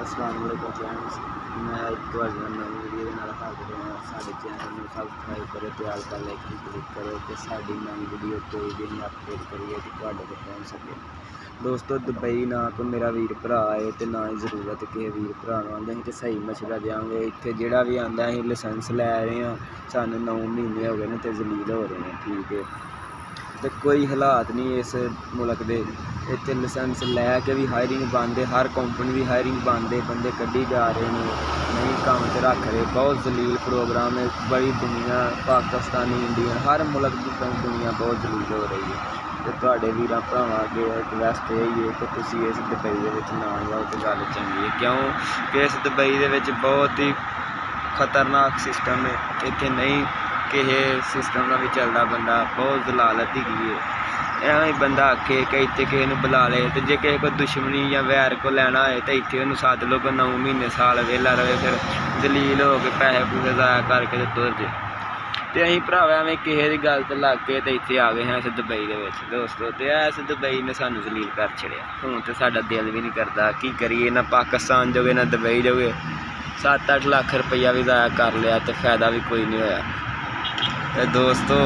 अस्सलाम वालेकुम फ्रेंड्स, मैं ਤੁਹਾਡੇ ਨਾਲ ਨਵੀਂ ਵੀਡੀਓ ਦੇ ਨਾਲ ਹਾਜ਼ਰ ਹਾਂ। ਸਾਡੇ ਚੈਨਲ ਨੂੰ ਸਬਸਕ੍ਰਾइब करो, प्यार का लाइक क्लिक करो कि साड़ी नवी वीडियो कोई भी नहीं अपलोड करिए तो ਤੁਹਾਡੇ तक पहुँच सके। दोस्तों दुबई ना कोई मेरा वीर भरा है तो ना ही जरूरत किसी वीर भरा आते हैं तो सही मशवरा देंगे। इतने जोड़ा भी आता अं लाइसेंस लै रहे हैं, सानू 9 महीने हो गए हैं तो जलील हो रहे हैं। ठीक है, तो कोई हालात नहीं इस मुल्क के इतने लाइसेंस लैके भी हायरिंग बंद है, हर कंपनी की हायरिंग बंद है, बंदे कड्ढी जा रहे हैं, नहीं काम तो रख रहे। बहुत जलील प्रोग्राम है, बड़ी दुनिया पाकिस्तानी इंडिया हर मुल्क की दुनिया बहुत जलील हो रही है। तो तुहाडे वीरां भरावां अगे रिक्वेस्ट यही है कि तुसीं इस दुबई दे विच ना जाओ तो गल चंगी है, क्यों कि इस दुबई दे विच बहुत ही खतरनाक सिस्टम है। इत्थे नहीं किसी सिस्टम का भी चलता, बंदा बहुत जलालत ही है। एवं बंदा आखे कि इतने किसी को बुला ले, तो जे किसी को दुश्मनी या वैर को लैना है तो इतने उन्होंने सद लो, 9 महीने साल वेला रहे, फिर जलील हो के पैसे पूसे ज़ाया करके तो तुर जे। तो अं भरावा एवं किसी की गल तो लग के तो इतने आ गए हैं इस दुबई के दोस्तों। तो इस दुबई ने सानू जलील कर छड़िया। हूँ तो साडा दिल भी नहीं करता, की करिए ना पाकिस्तान जोगे ना दुबई जोगे। 7-8 लाख रुपया भी ज़ाया कर लिया तो फायदा भी कोई नहीं होया। तो दोस्तों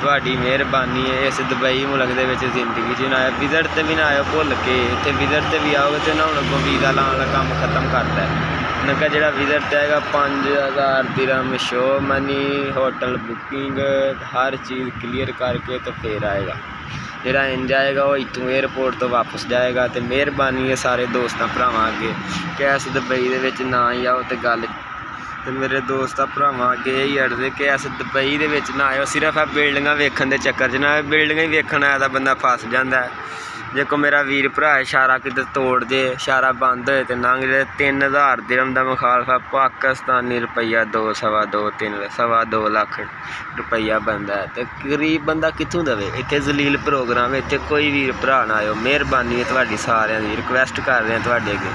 तुहाडी मेहरबानी है, इस दुबई मुल्क के जिंदगी च ना आए, विज़ट से भी ना आयो भुल के। इतने विज़ट से भी आओगे तो ना हम अगों वीज़ा लाने का काम खत्म करता है। उनका जो विज़ट है 5000 दिरहम शो मनी, होटल बुकिंग हर चीज़ क्लीयर करके तो फिर आएगा। जोड़ा इंज आएगा वो इतों एयरपोर्ट तो वापस जाएगा। तो मेहरबानी है सारे दोस्तों भरावां अगे कि इस दुबई के ना ही आओ तो गल। तो मेरे दोस्त भरावां अगे यही अड़दे कि इस दुबई दे विच ना आयो, सिर्फ आ बिल्डिंगां वेखण दे चक्कर च ना। बिल्डिंगां ही वेखण आया तां बंदा फस जांदा है। जे कोई मेरा वीर भरा इशारा किते तोड़ दे, इशारा बंद होए तो लंघ जाए। 3000 दिरहम का मुखालफा पाकिस्तानी रुपया 2 सवा 2 3 सवा 2 लाख रुपया बनता है। तो गरीब बंदा कित्थों देवे। इत्थे जलील प्रोग्राम, इत्थे कोई वीर भरा ना आयो। मेहरबानी है तुहाडी सारिआं दी, रिक्वेस्ट कर रहे हैं तुहाडे अगे।